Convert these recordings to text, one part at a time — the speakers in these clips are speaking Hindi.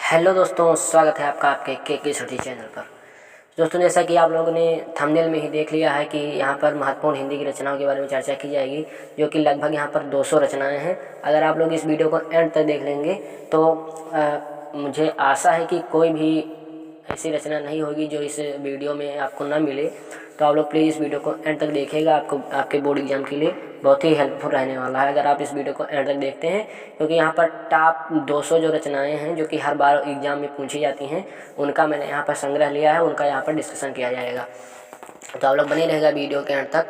हेलो दोस्तों, स्वागत है आपका आपके के छोटी चैनल पर। दोस्तों, जैसा कि आप लोगों ने थंबनेल में ही देख लिया है कि यहाँ पर महत्वपूर्ण हिंदी की रचनाओं के बारे में चर्चा की जाएगी, जो कि लगभग यहाँ पर 200 रचनाएं हैं। अगर आप लोग इस वीडियो को एंड तक देख लेंगे तो मुझे आशा है कि कोई भी ऐसी रचना नहीं होगी जो इस वीडियो में आपको ना मिले। तो आप लोग प्लीज़ इस वीडियो को एंड तक देखिएगा, आपको आपके बोर्ड एग्जाम के लिए बहुत ही हेल्पफुल रहने वाला है अगर आप इस वीडियो को एंड तक देखते हैं, क्योंकि यहाँ पर टॉप 200 जो रचनाएं हैं जो कि हर बार एग्जाम में पूछी जाती हैं, उनका मैंने यहाँ पर संग्रह लिया है, उनका यहाँ पर डिस्कशन किया जाएगा। तो आप लोग बने रहेगा वीडियो के एंड तक।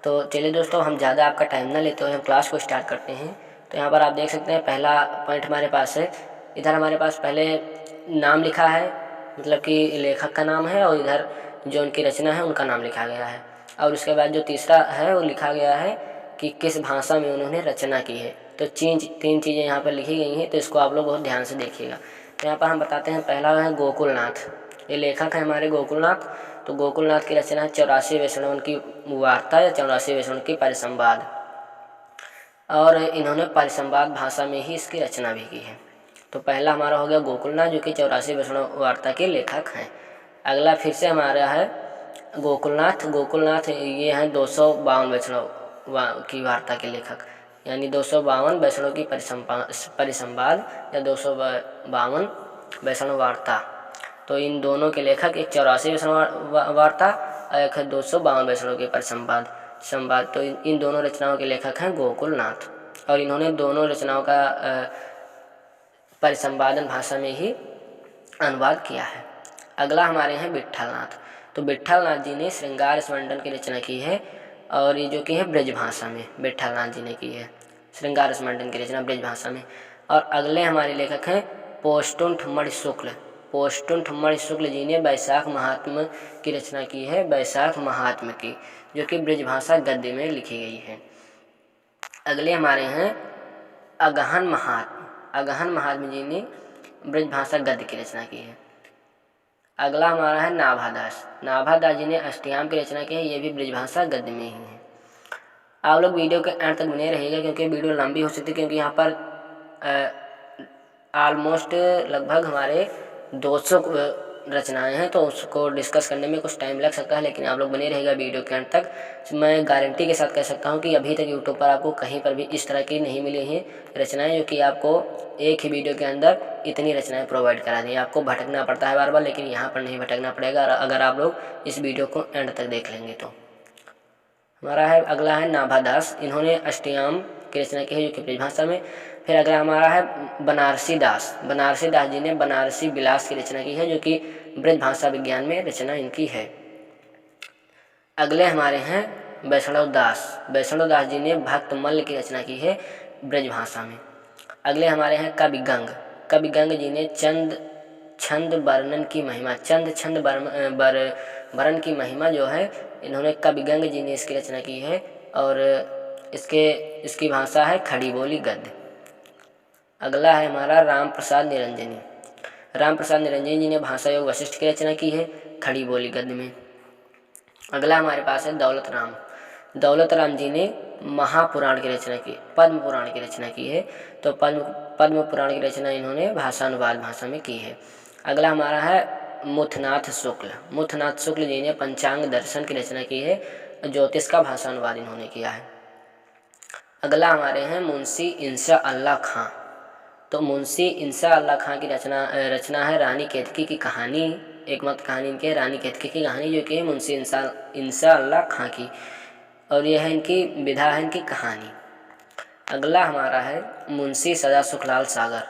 तो चलिए दोस्तों, हम ज़्यादा आपका टाइम ना लेते हुए हम क्लास को स्टार्ट करते हैं। तो यहाँ पर आप देख सकते हैं पहला पॉइंट हमारे पास है। इधर हमारे पास पहले नाम लिखा है, मतलब कि लेखक का नाम है, और इधर जो उनकी रचना है उनका नाम लिखा गया है। और उसके बाद जो तीसरा है वो लिखा गया है कि किस भाषा में उन्होंने रचना की है। तो तीन चीज़ें यहाँ पर लिखी गई हैं, तो इसको आप लोग बहुत ध्यान से देखिएगा। तो यहाँ पर हम बताते हैं, पहला है गोकुलनाथ। ये लेखक है हमारे गोकुलनाथ। तो गोकुलनाथ की रचना है 84 वैष्णवन की वार्ता या 84 वैष्णव की परिसंवाद, और इन्होंने परिसंवाद भाषा में ही इसकी रचना भी की है। तो पहला हमारा हो गया गोकुलनाथ, जो कि 84 वैष्णव वार्ता के लेखक हैं। अगला फिर से हमारा है गोकुलनाथ। गोकुलनाथ ये हैं 252 वैष्णव की वार्ता के लेखक, यानी 252 वैष्णव की परिसंवाद या 252 वैष्णव वार्ता। तो इन दोनों के लेखक, एक 84 वैष्णव वार्ता और एक है 252 वैष्णव के परिसंवाद। तो इन दोनों रचनाओं के लेखक हैं गोकुलनाथ, और इन्होंने दोनों रचनाओं का परिसंवादन भाषा में ही अनुवाद किया है। अगला हमारे हैं विट्ठलनाथ। तो विट्ठलनाथ जी ने श्रृंगार स्मंडन की रचना की है, और ये जो कि है ब्रज भाषा में विट्ठलनाथ जी ने की है श्रृंगार स्मंडन की रचना ब्रज भाषा में। और अगले हमारे लेखक हैं पोष्टुंठ मणि शुक्ल। पोष्टुंठ मणि शुक्ल जी ने वैशाख महात्म्य की रचना की है, वैशाख महात्म्य की, जो कि ब्रज भाषा गद्य में लिखी गई है। अगले हमारे हैं अगहन महात्म्य। अगहन महात्म्य जी ने ब्रज भाषा गद्य की रचना की है। अगला हमारा है नाभादास। नाभादास जी ने अष्टयाम की रचना की है, ये भी ब्रजभाषा गद्य में ही है। आप लोग वीडियो के एंड तक बने रहिएगा, क्योंकि वीडियो लंबी हो सकती है, क्योंकि यहाँ पर ऑलमोस्ट लगभग हमारे 200 रचनाएं हैं, तो उसको डिस्कस करने में कुछ टाइम लग सकता है, लेकिन आप लोग बने रहेगा वीडियो के एंड तक। मैं गारंटी के साथ कह सकता हूँ कि अभी तक यूट्यूब पर आपको कहीं पर भी इस तरह की नहीं मिली हैं रचनाएं, जो कि आपको एक ही वीडियो के अंदर इतनी रचनाएं प्रोवाइड करा दी। आपको भटकना पड़ता है बार बार, लेकिन यहाँ पर नहीं भटकना पड़ेगा अगर आप लोग इस वीडियो को एंड तक देख लेंगे तो। हमारा है अगला है नाभादास। इन्होंने अष्टयाम की रचना की है, जो कि ब्रजभाषा में। फिर अगला हमारा है बनारसी दास। बनारसी दास जी ने बनारसी विलास की रचना की है, जो कि ब्रजभाषा विज्ञान में रचना इनकी है। अगले हमारे हैं वैष्णव दास। वैष्णव दास जी ने भक्तमल्ल की रचना की है ब्रजभाषा में। अगले हमारे हैं कविगंग। कविगंग जी ने छंद वर्णन की महिमा, छंद वर्णन की महिमा जो है, इन्होंने कविगंग जी ने इसकी रचना की है, और इसकी भाषा है खड़ी बोली गद्य। अगला है हमारा राम प्रसाद निरंजनी। राम प्रसाद निरंजनी जी ने भाषा योग वशिष्ठ की रचना की है खड़ी बोली गद्य में। अगला हमारे पास है दौलत राम। दौलत राम जी ने महापुराण की रचना की, पद्म पुराण की रचना की है। तो पद्म पुराण की रचना इन्होंने भाषानुवाद भाषा में की है। अगला हमारा है मुथनाथ शुक्ल। मुथनाथ शुक्ल जी ने पंचांग दर्शन की रचना की है, ज्योतिष का भाषानुवाद इन्होंने किया है। अगला हमारे हैं मुंशी इंसा अल्लाह खां। तो मुंशी इंसा अल्लाह खां की रचना है रानी केतकी की कहानी। एक मत कहानी इनकी है रानी केतकी की कहानी, जो कि है मुंशी इंसा अल्लाह खां की, और यह है इनकी विधा है इनकी कहानी। अगला हमारा है मुंशी सदा सुखलाल सागर।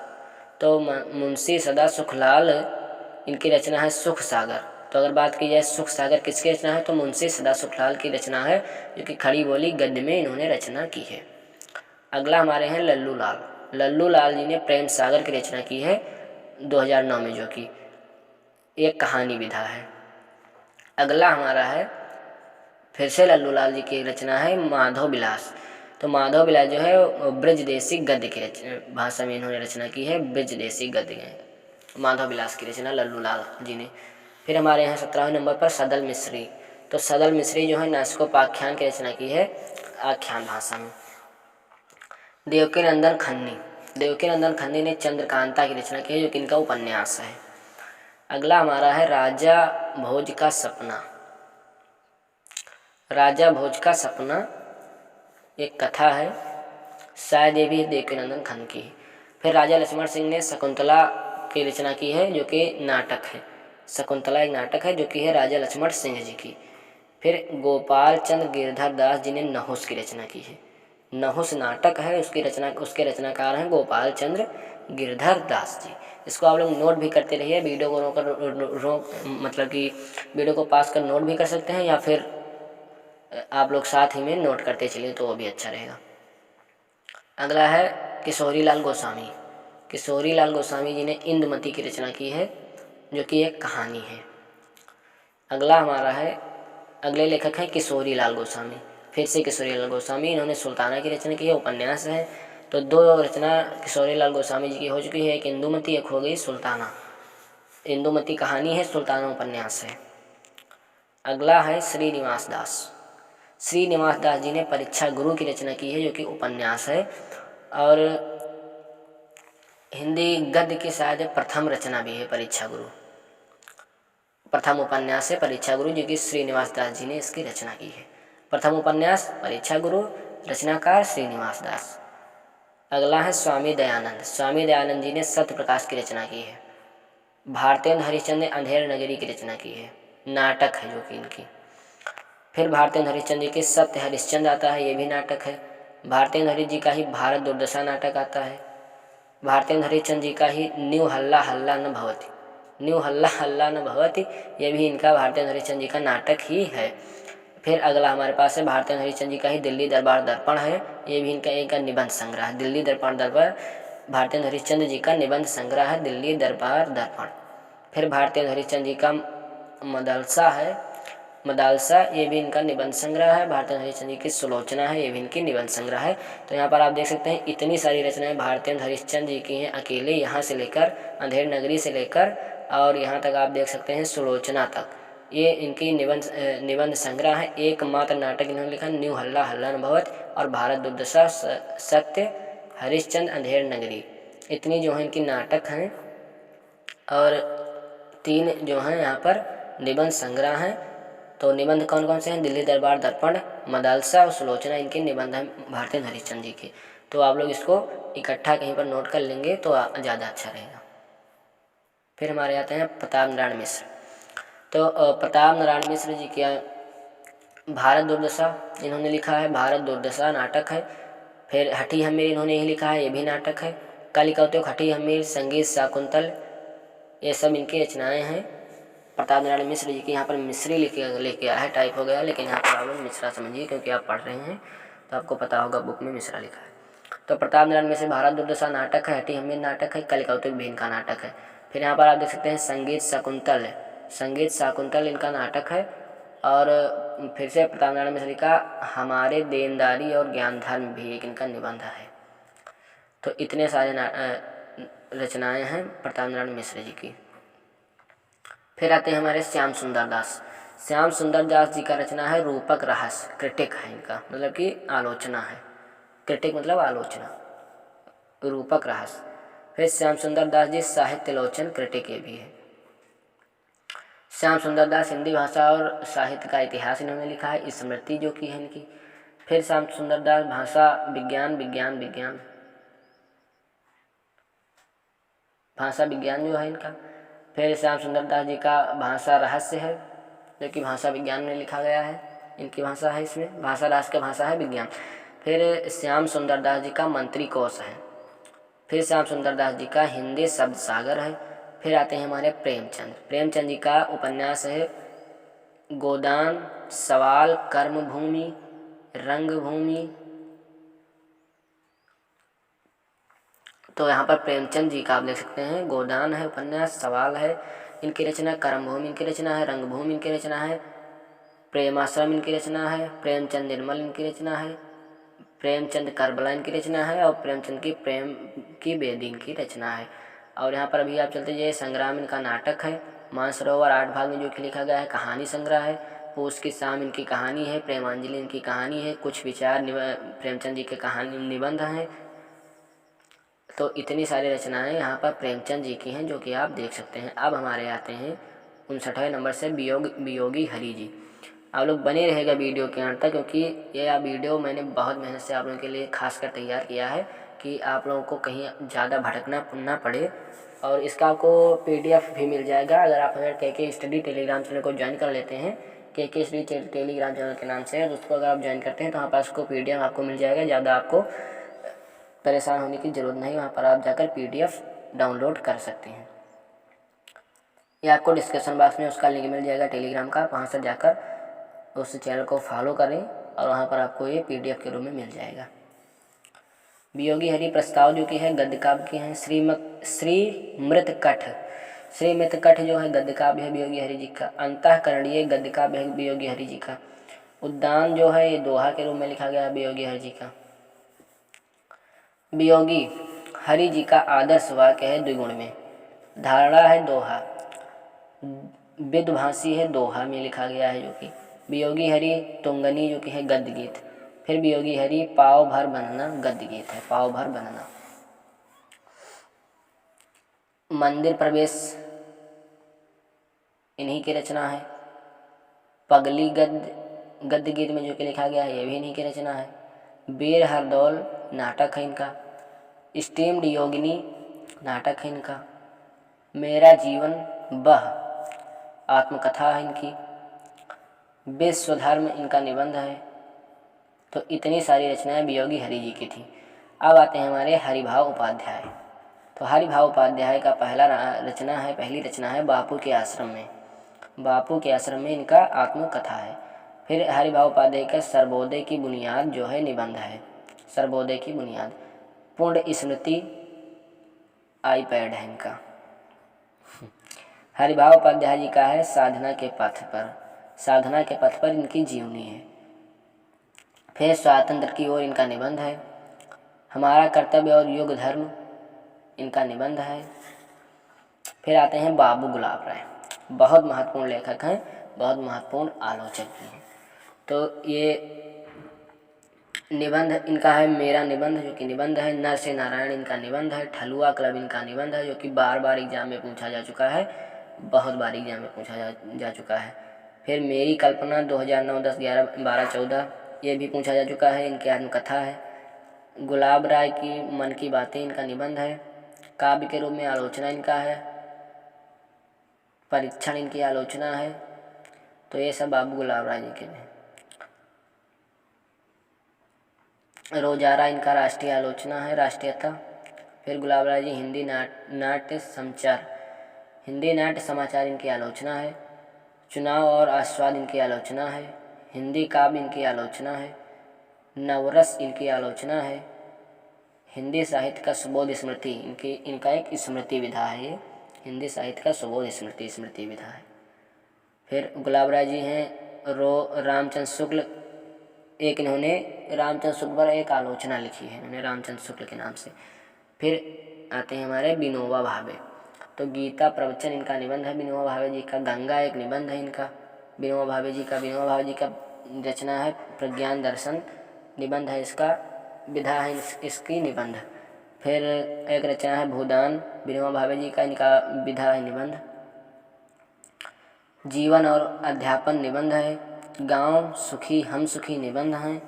तो मुंशी सदा सुखलाल इनकी रचना है सुख सागर। तो अगर बात की जाए सुख सागर किसकी रचना है, तो मुंशी सदा सुखलाल की रचना है, जो कि खड़ी बोली गद्य में इन्होंने रचना की है। अगला हमारे हैं लल्लू लाल। लल्लू लाल जी ने प्रेम सागर की रचना की है 2009 में, जो कि एक कहानी विधा है। अगला हमारा है फिर से लल्लू लाल जी की रचना है माधव विलास। तो माधव विलास जो है ब्रजदेशी गद्य की भाषा में इन्होंने रचना की है, ब्रजदेशी गद्य माधव विलास की रचना लल्लू लाल जी ने। फिर हमारे यहाँ 17वें नंबर पर सदल मिश्री। तो सदल मिश्री जो है नासिकोपाख्यान की रचना की है आख्यान भाषा में। देवकीनंदन खन्नी। देवकीनंदन खन्नी ने चंद्रकांता की रचना की है, जो कि इनका उपन्यास है। अगला हमारा है राजा भोज का सपना। राजा भोज का सपना एक कथा है, शायद ये भी देवकीनंदन खन्नी की है। फिर राजा लक्ष्मण सिंह ने शकुंतला की रचना की है, जो कि नाटक है। शकुंतला एक नाटक है जो कि है राजा लक्ष्मण सिंह जी की। फिर गोपाल चंद्र गिरधर दास जी ने नहुस की रचना की है। नहुस नाटक है, उसके रचनाकार हैं गोपाल चंद्र गिरधर दास जी। इसको आप लोग नोट भी करते रहिए, वीडियो को मतलब कि वीडियो को पास कर नोट भी कर सकते हैं, या फिर आप लोग साथ ही में नोट करते चलिए तो वो भी अच्छा रहेगा। अगला है किशोरी लाल गोस्वामी। किशोरी लाल गोस्वामी जी ने इंदुमती की रचना की है, जो कि एक कहानी है। अगला हमारा है, अगले लेखक हैं किशोरी लाल गोस्वामी। फिर से किशोरी लाल गोस्वामी, इन्होंने सुल्ताना की रचना की है, उपन्यास है। तो 2 रचना किशोरी लाल गोस्वामी जी की हो चुकी है, एक इंदुमती, एक हो गई सुल्ताना। इंदुमती कहानी है, सुल्ताना उपन्यास है। अगला है श्रीनिवास दास। श्रीनिवास दास जी ने परीक्षा गुरु की रचना की है, जो कि उपन्यास है। और हिंदी गद्य की शायद प्रथम रचना भी है परीक्षा गुरु। प्रथम उपन्यास है परीक्षा गुरु, जो कि श्रीनिवास दास जी ने इसकी रचना की है। प्रथम उपन्यास परीक्षा गुरु, रचनाकार श्रीनिवास दास। अगला है स्वामी दयानंद। स्वामी दयानंद जी ने सत्य प्रकाश की रचना की है। भारतेंद्र हरिश्चंद्र ने अंधेर नगरी की रचना की है, नाटक है जो कि इनकी। फिर भारतेंद्र हरिश्चंद्र जी के सत्य हरिश्चंद्र आता है, ये भी नाटक है। भारतेंद्र हरि जी का ही भारत दुर्दशा नाटक आता है। भारतेंद्र हरिश्चंद्र जी का ही न्यू हल्ला हल्ला न भवति, न्यू हल्ला हल्ला न भवति, ये भी इनका भारतेंद्र हरिश्चंद्र जी का नाटक ही है। फिर अगला हमारे पास है भारतेंद्र हरिश्चंद्र जी का ही दिल्ली दरबार दर्पण है, ये भी इनका एक निबंध संग्रह है। दिल्ली दरबार भारतेंद्र हरिश्चंद्र जी का निबंध संग्रह है, दिल्ली दरबार दर्पण। फिर भारतेंद्र हरिश्चंद्र जी का मदलसा है, मदालसा, ये भी इनका निबंध संग्रह है। भारतेंद्र हरिश्चंद्र जी की सुलोचना है, ये भी इनकी निबंध संग्रह है। तो यहाँ पर आप देख सकते हैं इतनी सारी रचनाएं भारतेंद्र हरिश्चंद्र जी की हैं अकेले, यहाँ से लेकर अंधेर नगरी से लेकर और यहाँ तक आप देख सकते हैं सुलोचना तक, ये इनकी निबंध संग्रह है। एकमात्र नाटक इन्होंने लिखा न्यू हल्ला हल्ला न भवत और भारत दुर्दशा, सत्य, हरिश्चंद्र, अंधेर नगरी, इतनी जो है इनकी नाटक हैं। और 3 जो हैं यहाँ पर निबंध संग्रह हैं। तो निबंध कौन कौन से हैं? दिल्ली दरबार दर्पण, मदालसा और सुलोचना, इनके निबंध हैं भारतेंद्र हरिश्चंद्र जी के। तो आप लोग इसको इकट्ठा कहीं पर नोट कर लेंगे तो ज़्यादा अच्छा रहेगा। फिर हमारे आते हैं प्रताप नारायण मिश्र। तो प्रताप नारायण मिश्र जी क्या भारत दुर्दशा इन्होंने लिखा है, भारत दुर्दशा नाटक है। फिर हठी हमीर इन्होंने ही लिखा है, ये भी नाटक है। कालिकौतुक, हठी हमीर, संगीत शाकुंतल, ये सब इनकी रचनाएं हैं। प्रताप नारायण मिश्र जी की यहाँ पर मिश्री लेके आया है, टाइप हो गया, लेकिन यहाँ पर आप लोग मिश्रा समझिए क्योंकि आप पढ़ रहे हैं तो आपको पता होगा बुक में मिश्रा लिखा है। तो प्रताप नारायण मिश्र भारत दुर्दशा नाटक है, हठी हमीर नाटक है, कलिकौतुक भी इनका नाटक है। फिर यहाँ पर आप देख सकते हैं संगीत शाकुंतल है, संगीत शाकुंतल इनका नाटक है। और फिर से प्रताप नारायण मिश्र का हमारे देनदारी और ज्ञान धर्म भी एक इनका निबंध है। तो इतने सारे रचनाएं हैं प्रताप नारायण मिश्र जी की। फिर आते हैं हमारे श्याम सुंदर दास। श्याम सुंदर दास जी का रचना है रूपक रहस्य, क्रिटिक है इनका, मतलब कि आलोचना है। क्रिटिक मतलब आलोचना, रूपक रहस्य। फिर श्याम सुंदर दास जी साहित्य लोचन, क्रिटिक ये भी है। श्याम सुंदर दास हिंदी भाषा और साहित्य का इतिहास इन्होंने लिखा है, स्मृति जो की है इनकी। फिर श्याम सुंदर दास भाषा विज्ञान भाषा विज्ञान जो है इनका। फिर श्याम सुंदर दास जी का भाषा रहस्य है, जो कि भाषा विज्ञान में लिखा गया है, इनकी भाषा है, इसमें भाषा राष्ट्र का भाषा है विज्ञान। फिर श्याम सुंदर दास जी का मंत्री कोश है। फिर श्याम सुंदर दास जी का हिंदी शब्द सागर है। फिर आते हैं हमारे प्रेमचंद जी का उपन्यास है गोदान, सवाल, कर्मभूमि, रंगभूमि। तो यहाँ पर प्रेमचंद जी का आप देख सकते हैं गोदान है उपन्यास, सवाल है इनकी रचना, कर्मभूमि इनकी रचना है, रंगभूमि इनकी रचना है, प्रेमाश्रम इनकी रचना है, प्रेमचंद निर्मल इनकी रचना है, प्रेमचंद करबला इनकी रचना है और प्रेमचंद की प्रेम की बेदी इनकी रचना है। और यहाँ पर अभी आप चलते जाइए संग्राम इनका नाटक है, मानसरोवर 8 भाग में जो कि लिखा गया है, कहानी संग्रह है, पूस की शाम इनकी कहानी है, प्रेमांजलि इनकी कहानी है, कुछ विचार प्रेमचंद जी के कहानी निबंध हैं। तो इतनी सारी रचनाएं यहाँ पर प्रेमचंद जी की हैं जो कि आप देख सकते हैं। अब हमारे आते हैं 59वें नंबर से वियोगी हरि जी। आप लोग बने रहेगा वीडियो के अंत तक, क्योंकि यह वीडियो मैंने बहुत मेहनत से आप लोगों के लिए खासकर तैयार किया है कि आप लोगों को कहीं ज़्यादा भटकना ना पड़े। और इसका आपको PDF भी मिल जाएगा अगर आप हमारे KK स्टडी टेलीग्राम चैनल को ज्वाइन कर लेते हैं। KK स्टडी टेलीग्राम चैनल के नाम से उसको अगर आप ज्वाइन करते हैं तो वहाँ पर उसको PDF आपको मिल जाएगा। ज़्यादा आपको परेशान होने की ज़रूरत नहीं, वहाँ पर आप जाकर PDF डाउनलोड कर सकते हैं। या आपको डिस्क्रिप्शन बॉक्स में उसका लिंक मिल जाएगा टेलीग्राम का, वहाँ से जाकर उस चैनल को फॉलो करें और वहाँ पर आपको ये PDF के रूप में मिल जाएगा। वियोगी हरि प्रस्ताव जो कि है गद्य काव्य के हैं। श्री मृतकठ जो है गद्य काव्य है वियोगी हरि जी का। अंतःकरणीय गद्य काव्य है वियोगी हरि जी का। उद्यान जो है ये दोहा के रूप में लिखा गया है वियोगी हरि जी का। वियोगी हरि जी का आदर्श वाक्य है द्विगुण में। धारणा है दोहा, विदभासी है दोहा में लिखा गया है जो कि। वियोगी हरि तुंगनी जो कि है गद्य गीत। फिर वियोगी हरि पाव भर बनना गद्य गीत है, पाव भर बनना। मंदिर प्रवेश इन्हीं की रचना है। पगली गद्य गीत में जो कि लिखा गया है ये भी इन्हीं की रचना है। वीर हरदौल नाटक है इनका। स्टेम्ड योगिनी नाटक है इनका। मेरा जीवन बह आत्मकथा है इनकी। विश्वधर्म इनका निबंध है। तो इतनी सारी रचनाएं वियोगी हरि जी की थी। अब आते हैं हमारे हरिभाव उपाध्याय। तो हरिभाव उपाध्याय का पहली रचना है बापू के आश्रम में। बापू के आश्रम में इनका आत्मकथा है। फिर हरिभाव उपाध्याय का सर्वोदय की बुनियाद जो है निबंध है। सर्वोदय की बुनियाद। पूर्ण स्मृति iPad है इनका। हरिभाव उपाध्याय जी का है साधना के पथ पर। साधना के पथ पर इनकी जीवनी है। फिर स्वातंत्र की ओर इनका निबंध है। हमारा कर्तव्य और युग धर्म इनका निबंध है। फिर आते हैं बाबू गुलाब राय। बहुत महत्वपूर्ण लेखक हैं, बहुत महत्वपूर्ण आलोचक भी हैं। तो ये निबंध इनका है मेरा निबंध जो कि निबंध है। नर से नारायण इनका निबंध है। ठलुआ क्लब इनका निबंध है जो कि बार बार एग्जाम में पूछा जा चुका है, बहुत बार एग्जाम में पूछा जा चुका है। फिर मेरी कल्पना 2009, 10, 11, 12, 14 ये भी पूछा जा चुका है, इनकी आत्मकथा है। गुलाब राय की मन की बातें इनका निबंध है। काव्य के रूप में आलोचना इनका है। परीक्षण इनकी आलोचना है। तो ये सब बाबू गुलाब राय जी के हैं। रोजारा इनका राष्ट्रीय आलोचना है, राष्ट्रीयता। फिर गुलाब राय जी हिंदी नाट्य समाचार, हिंदी नाट्य समाचार इनकी आलोचना है। चुनाव और आस्वाद इनकी आलोचना है। हिंदी काव्य इनकी आलोचना है। नवरस इनकी आलोचना है। हिंदी साहित्य का सुबोध स्मृति इनका एक स्मृति विधा है। ये हिंदी साहित्य का सुबोध स्मृति विधा है। फिर गुलाब राय जी हैं रामचंद्र शुक्ल। एक इन्होंने रामचंद्र शुक्ल पर एक आलोचना लिखी है इन्होंने रामचंद्र शुक्ल के नाम से। फिर आते हैं हमारे विनोबा भावे। तो गीता प्रवचन इनका निबंध है विनोबा भावे जी का। गंगा एक निबंध है इनका विनोबा भावे जी का। विनोबा भावे जी का रचना है प्रज्ञान दर्शन, निबंध है इसका। विधा है इसकी निबंध। फिर एक रचना है भूदान विनोबा भावे जी का, इनका विधा है निबंध। जीवन और अध्यापन निबंध है। गांव सुखी हम सुखी निबंध हैं।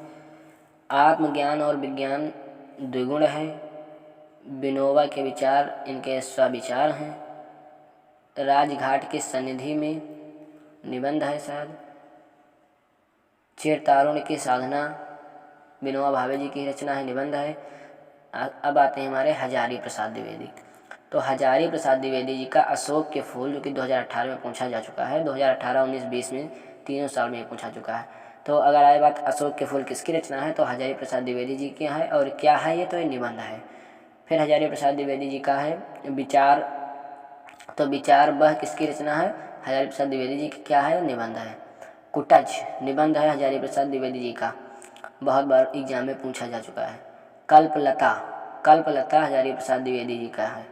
आत्मज्ञान और विज्ञान द्विगुण है। विनोबा के विचार इनके स्वविचार हैं। राजघाट की सन्निधि में निबंध है शायद। चिरतारुण्य की साधना विनोबा भावे जी की रचना है, निबंध है। अब आते हैं हमारे हजारी प्रसाद द्विवेदी। तो हजारी प्रसाद द्विवेदी जी का अशोक के फूल जो कि 2018 में पूछा जा चुका है। 2018, 19, 20 में तीनों साल में पूछा चुका है। तो अगर आए बात अशोक के फूल किसकी रचना है तो हजारी प्रसाद द्विवेदी जी की है। और क्या है ये, तो ये निबंध है। फिर हजारी प्रसाद द्विवेदी जी का है विचार। तो विचार वह किसकी रचना है, हजारी प्रसाद द्विवेदी जी की क्या है, निबंध है। कुटज निबंध है हजारी प्रसाद द्विवेदी जी का, बहुत बार एग्जाम में पूछा जा चुका है। कल्पलता हजारी प्रसाद द्विवेदी जी का है।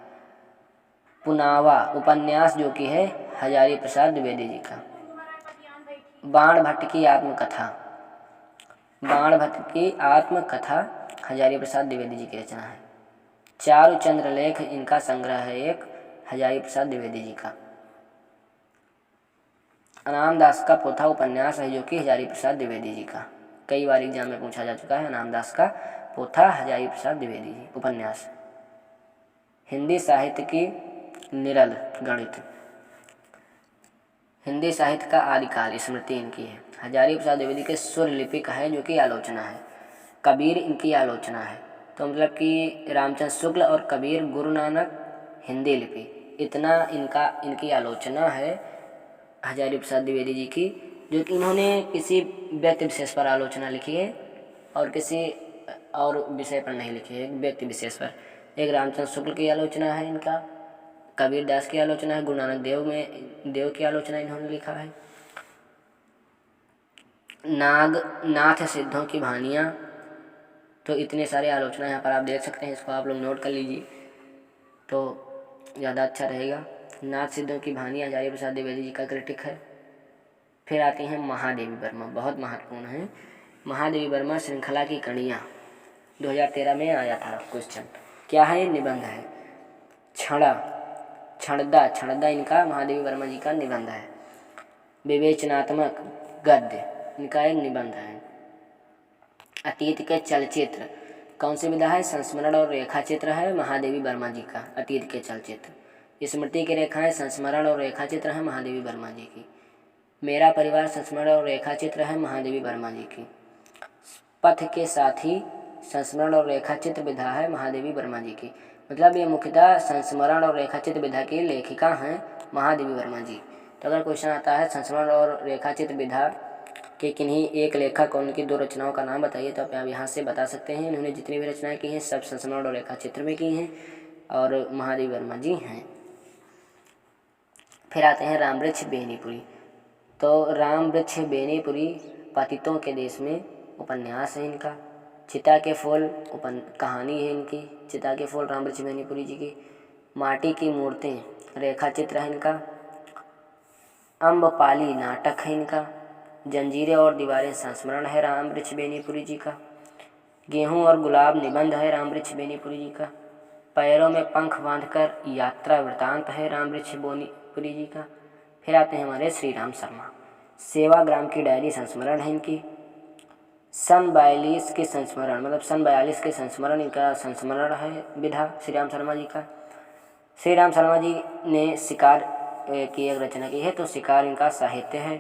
पुनावा उपन्यास जो कि है हजारी प्रसाद द्विवेदी जी का। बाण भट्ट की आत्मकथा हजारी प्रसाद द्विवेदी जी की रचना है। चारु चंद्रलेख इनका संग्रह है एक, हजारी प्रसाद द्विवेदी जी का। अनाम दास का पोथा उपन्यास है जो कि हजारी प्रसाद द्विवेदी जी का, कई बार एग्जाम में पूछा जा चुका है। अनाम दास का पोथा हजारी प्रसाद द्विवेदी जी उपन्यास। हिंदी साहित्य की निरल गणित, हिंदी साहित्य का आदिकाल स्मृति इनकी है। हजारी प्रसाद द्विवेदी के सुर लिपिक है जो कि आलोचना है। कबीर इनकी आलोचना है। तो मतलब कि रामचंद्र शुक्ल और कबीर गुरु नानक हिंदी लिपि, इतना इनकी आलोचना है हजारी प्रसाद द्विवेदी जी की, जो कि इन्होंने किसी व्यक्ति विशेष पर आलोचना लिखी है और किसी और विषय पर नहीं लिखी है, एक व्यक्ति विशेष पर। एक रामचंद्र शुक्ल की आलोचना है इनका, कबीर दास की आलोचना है, गुरु नानक देव की आलोचना इन्होंने लिखा है। नाथ सिद्धों की भानियाँ, तो इतने सारे आलोचना यहाँ पर आप देख सकते हैं, इसको आप लोग नोट कर लीजिए तो ज़्यादा अच्छा रहेगा। नाथ सिद्धों की भानियाँ हजारी प्रसाद द्विवेदी जी का क्रिटिक है। फिर आती हैं महादेवी वर्मा, बहुत महत्वपूर्ण है। महादेवी वर्मा श्रृंखला की कड़ियाँ 2013 में आया था क्वेश्चन। क्या है? निबंध है। छड़दा इनका महादेवी वर्मा जी का निबंध है। विवेचनात्मक गद्य इनका एक निबंध है। अतीत के चलचित्र कौन सी विधा है? संस्मरण और रेखा चित्र है महादेवी वर्मा जी का अतीत के चलचित्र। स्मृति की रेखाएं संस्मरण और रेखा चित्र है महादेवी वर्मा जी की। मेरा परिवार संस्मरण और रेखा चित्र है महादेवी वर्मा जी की। पथ के साथी संस्मरण और रेखा चित्र विधा है महादेवी वर्मा जी की। मतलब ये मुख्यतः संस्मरण और रेखा चित्र विधा की लेखिका हैं महादेवी वर्मा जी। तो अगर क्वेश्चन आता है संस्मरण और रेखा चित्र विधा के किन्हीं एक लेखक और उनकी दो रचनाओं का नाम बताइए, तो आप यहाँ से बता सकते हैं। इन्होंने जितनी भी रचनाएं की हैं सब संस्मरण और रेखा चित्र में की हैं और महादेवी वर्मा जी हैं। फिर आते हैं राम वृक्ष बेनीपुरी। तो राम वृक्ष बेनीपुरी पतितों के देश में उपन्यास है इनका। चिता के फूल कहानी है इनकी, चिता के फूल राम वृक्ष बेनीपुरी जी की। माटी की मूर्तें रेखा चित्र है इनका। अम्बपाली नाटक है इनका। जंजीरें और दीवारें संस्मरण है राम वृक्ष बेनीपुरी जी का। गेहूं और गुलाब निबंध है राम वृक्ष बेनीपुरी जी का। पैरों में पंख बांधकर यात्रा वृतांत है राम वृक्ष बेनीपुरी जी का। फिर आते हैं हमारे श्री राम शर्मा। सेवाग्राम की डायरी संस्मरण है इनकी। सन 42 के संस्मरण, मतलब सन 42 के संस्मरण इनका संस्मरण है विधा श्री राम शर्मा जी का। श्री राम शर्मा जी ने शिकार की एक रचना की है, तो शिकार इनका साहित्य है।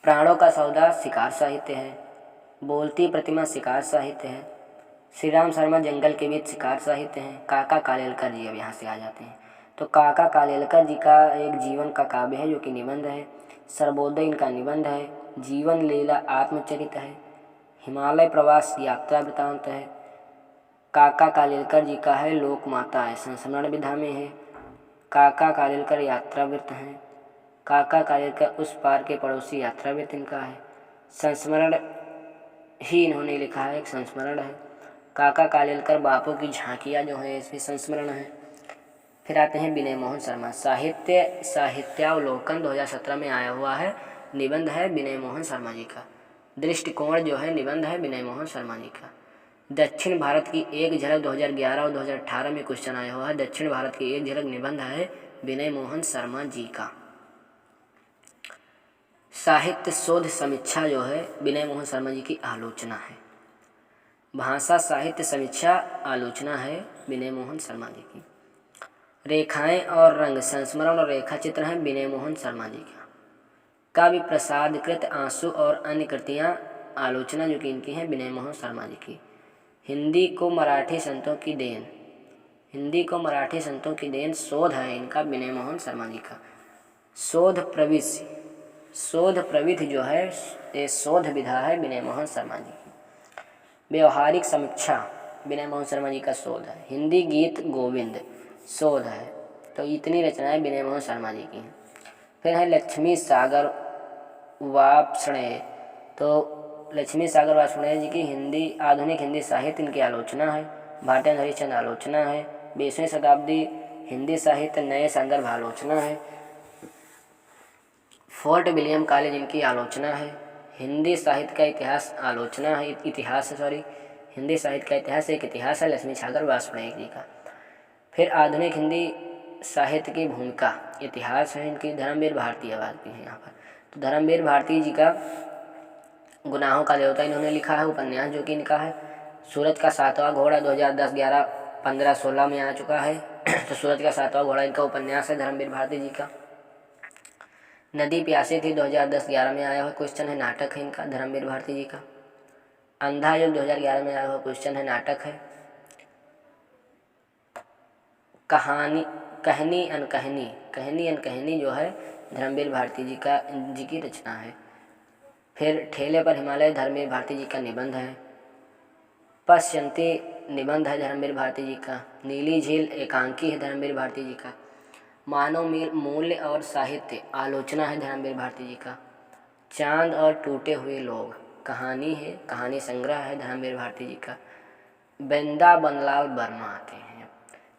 प्राणों का सौदा शिकार साहित्य है। बोलती प्रतिमा शिकार साहित्य है। श्री राम शर्मा जंगल के बीच शिकार साहित्य है। काका कालेलकर जी अब यहाँ से आ जाते हैं। तो काका कालेलकर जी का एक जीवन का काव्य है जो कि निबंध है। सर्वोदय इनका निबंध है। जीवन लीला आत्मचरित है। हिमालय प्रवास यात्रा वृतांत है। काका कालेलकर जी का है लोक माता है, संस्मरण विधा में है। काका कालेलकर यात्रा वृत्त है। काका कालेलकर उस पार के पड़ोसी यात्रा वृत्त इनका है। संस्मरण ही इन्होंने लिखा है, एक संस्मरण है। काका कालेलकर बापू की झांकियाँ जो है इसमें संस्मरण है। फिर आते हैं विनय मोहन शर्मा। साहित्यावलोकन 2017 में आया हुआ है, निबंध है विनय मोहन शर्मा जी का। दृष्टिकोण जो है निबंध है विनय मोहन शर्मा जी का। दक्षिण भारत की एक झलक 2011 और 2018 में क्वेश्चन आया हुआ है। दक्षिण भारत की एक झलक निबंध है विनय मोहन शर्मा जी का। साहित्य शोध समीक्षा जो है विनय मोहन शर्मा जी की आलोचना है। भाषा साहित्य समीक्षा आलोचना है विनय मोहन शर्मा जी की। रेखाएं और रंग संस्मरण और रेखा चित्र हैं विनय मोहन शर्मा जी का। काव्य प्रसादकृत आंसू और अन्य कृतियाँ आलोचना जो कि इनकी हैं विनय मोहन शर्मा जी की। हिंदी को मराठी संतों की देन शोध है इनका विनय मोहन शर्मा जी का। शोध प्रविधि जो है ये शोध विधा है विनय मोहन शर्मा जी की। व्यवहारिक समीक्षा विनय मोहन शर्मा जी का शोध है। हिंदी गीत गोविंद शोध है। तो इतनी रचनाएं विनय मोहन शर्मा जी की हैं। फिर है लक्ष्मी सागर वार्ष्णेय। तो लक्ष्मी सागर वार्ष्णेय जी की आधुनिक हिंदी साहित्य इनकी आलोचना है। भारतीय हरिश्चंद्र आलोचना है। 20वीं शताब्दी हिंदी साहित्य नए संदर्भ आलोचना है। फोर्ट विलियम कॉलेज इनकी आलोचना है। हिंदी साहित्य का इतिहास हिंदी साहित्य का इतिहास एक इतिहास है, लक्ष्मी छागर वाजपेयी जी का। फिर आधुनिक हिंदी साहित्य की भूमिका, इतिहास है इनकी, धर्मवीर भारती आवाज़ की है यहाँ पर। तो धर्मवीर भारती जी का गुनाहों का देवता इन्होंने लिखा है उपन्यास, जो कि इनका है। सूरज का सातवां घोड़ा 2010, 11, 15, 16 में आ चुका है। तो सूरज का सातवां घोड़ा इनका उपन्यास है धर्मवीर भारती जी का। नदी प्यासी थी 2010-11 में आया हुआ क्वेश्चन है, नाटक है इनका धर्मवीर भारती जी का। अंधा युग 2011 में आया हुआ क्वेश्चन है, नाटक है। कहनी अनकहनी जो है धर्मवीर भारती जी की रचना है। फिर ठेले पर हिमालय धर्मवीर भारती जी का निबंध है। पश्यंती निबंध है धर्मवीर भारती जी का। नीली झील एकांकी है धर्मवीर भारती जी का। मानव मूल्य और साहित्य आलोचना है धर्मवीर भारती जी का। चांद और टूटे हुए लोग कहानी है, कहानी संग्रह है धर्मवीर भारती जी का। वृंदावनलाल वर्मा आते हैं,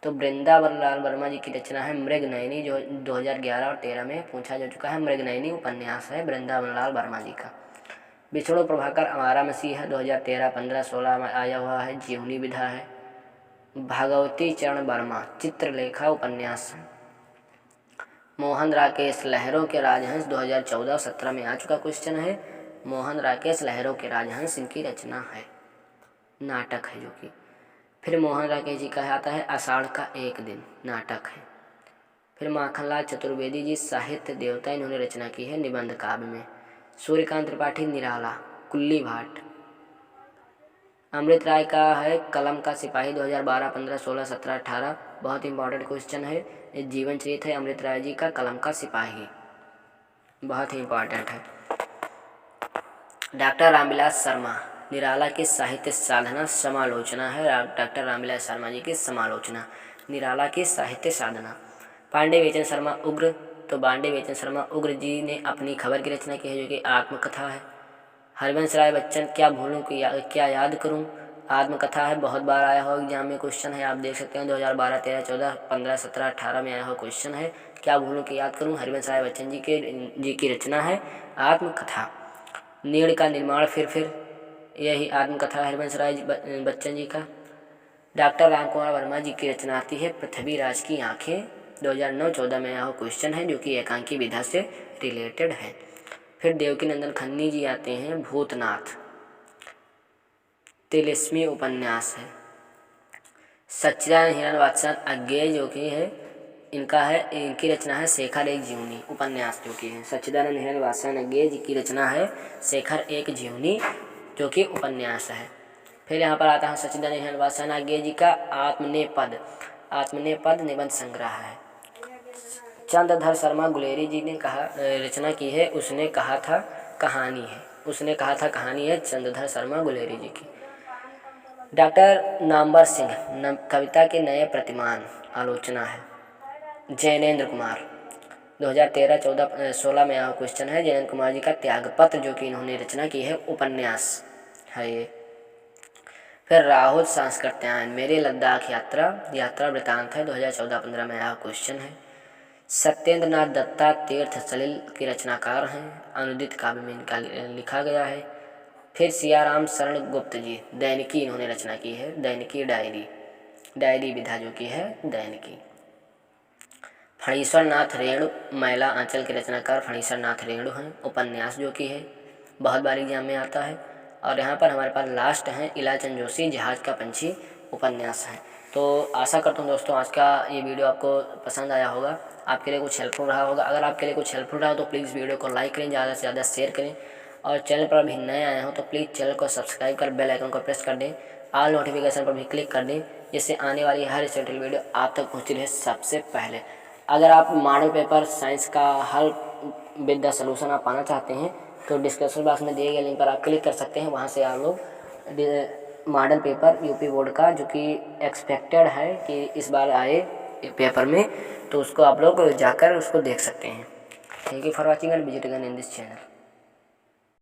तो वृंदावनलाल वर्मा जी की रचना है मृगनयनी, जो 2011 और 13 में पूछा जा चुका है। मृगनयनी उपन्यास है वृंदावनलाल वर्मा जी का। बिछड़ो प्रभाकर आवारा मसीह है 2013, 15, 16 में आया हुआ है, जीवनी विधा है। भागवती चरण वर्मा चित्रलेखा उपन्यास है। मोहन राकेश लहरों के राजहंस 2014 17 में आ चुका क्वेश्चन है। मोहन राकेश लहरों के राजहंस इनकी रचना है, नाटक है जो कि। फिर मोहन राकेश जी का आता है आषाढ़ का एक दिन, नाटक है। फिर माखनलाल चतुर्वेदी जी साहित्य देवता, इन्होंने रचना की है निबंध काव्य में। सूर्यकांत त्रिपाठी निराला, कुल्ली भाट। अमृत राय का है कलम का सिपाही 2012, 15, 16, 17, 18, बहुत इंपॉर्टेंट क्वेश्चन है। जीवन चरित्र है अमृत राय जी का, कलम का सिपाही, बहुत ही इंपॉर्टेंट है। डॉक्टर रामविलास शर्मा निराला की साहित्य साधना समालोचना है, डॉक्टर रामविलास शर्मा जी की समालोचना, निराला की साहित्य साधना। पांडे बेचन शर्मा उग्र, तो पांडे बेचन शर्मा उग्र जी ने अपनी खबर की रचना की है, जो कि आत्मकथा है। हरिवंश राय बच्चन क्या भूलूं कि क्या याद करूं, आत्मकथा है, बहुत बार आया हुआ एग्जाम में क्वेश्चन है, आप देख सकते हैं 2012, 13, 14, 15, 17, 18 में आया हुआ क्वेश्चन है। क्या भूलूं कि याद करूं, हरिवंश राय बच्चन जी की रचना है आत्मकथा। नीड़ का निर्माण फिर यही आत्मकथा हरिवंश राय बच्चन जी का। डॉक्टर रामकुमार वर्मा जी की रचना आती है पृथ्वीराज की आंखें, 2009-14 में आया हुआ क्वेश्चन है, जो कि एकांकी विधा से रिलेटेड है। फिर देवकी नंदन खन्नी जी आते हैं भूतनाथ, तिलिस्मी उपन्यास है। सच्चिदानंद हिरण वात्सन अज्ञेय जो कि है इनका है, इनकी रचना है शेखर एक जीवनी उपन्यास, जो कि है सच्चिदानंद हिरण वात्सन अज्ञेय जी की रचना है शेखर एक जीवनी, जो कि उपन्यास है। फिर यहाँ पर आता है सच्चिदानंद हिरण वात्सन अज्ञेय जी का आत्मनेपद निबंध संग्रह है। चंद्रधर शर्मा गुलेरी जी ने रचना की है, उसने कहा था कहानी है चंद्रधर शर्मा गुलेरी जी की। डॉक्टर नामवर सिंह कविता के नए प्रतिमान आलोचना है। जैनेंद्र कुमार 2013, 16 में आया क्वेश्चन है, जैनेंद्र कुमार जी का त्यागपत्र, जो कि इन्होंने रचना की है उपन्यास है ये। फिर राहुल सांस्कृत्यायन मेरे लद्दाख यात्रा वृतांत है, 2014-15 में आया क्वेश्चन है। सत्येंद्र नाथ दत्ता तीर्थ सलिल के रचनाकार हैं, अनुदित काव्य में इनका लिखा गया है। फिर सियाराम शरण गुप्त जी दैनिकी इन्होंने रचना की है, दैनिकी डायरी विधा जो कि है दैनिकी। फणीश्वर नाथ रेणु मैला आंचल के रचनाकार फणीश्वर नाथ रेणु हैं, उपन्यास जो कि है, बहुत बार एग्जाम में आता है। और यहाँ पर हमारे पास लास्ट हैं इलाचंद जोशी जहाज का पंछी उपन्यास है। तो आशा करता हूँ दोस्तों आज का ये वीडियो आपको पसंद आया होगा, आपके लिए कुछ हेल्पफुल रहा होगा। अगर आपके लिए कुछ हेल्पफुल रहा हो तो प्लीज़ वीडियो को लाइक करें, ज़्यादा से ज़्यादा शेयर करें, और चैनल पर अभी नए आए हो तो प्लीज़ चैनल को सब्सक्राइब कर बेल आइकन को प्रेस कर दें, ऑल नोटिफिकेशन पर भी क्लिक कर दें, जिससे आने वाली हर इसेंशियल वीडियो आप तक पहुँचती रहे सबसे पहले। अगर आप मॉडल पेपर साइंस का हल विद द सॉल्यूशन आप पाना चाहते हैं तो डिस्क्रिप्शन बॉक्स में दिए गए लिंक पर आप क्लिक कर सकते हैं, वहाँ से आप लोग मॉडल पेपर यूपी बोर्ड का जो कि एक्सपेक्टेड है कि इस बार आए पेपर में, तो उसको आप लोग जाकर उसको देख सकते हैं। Thank you for watching and visit again in this channel.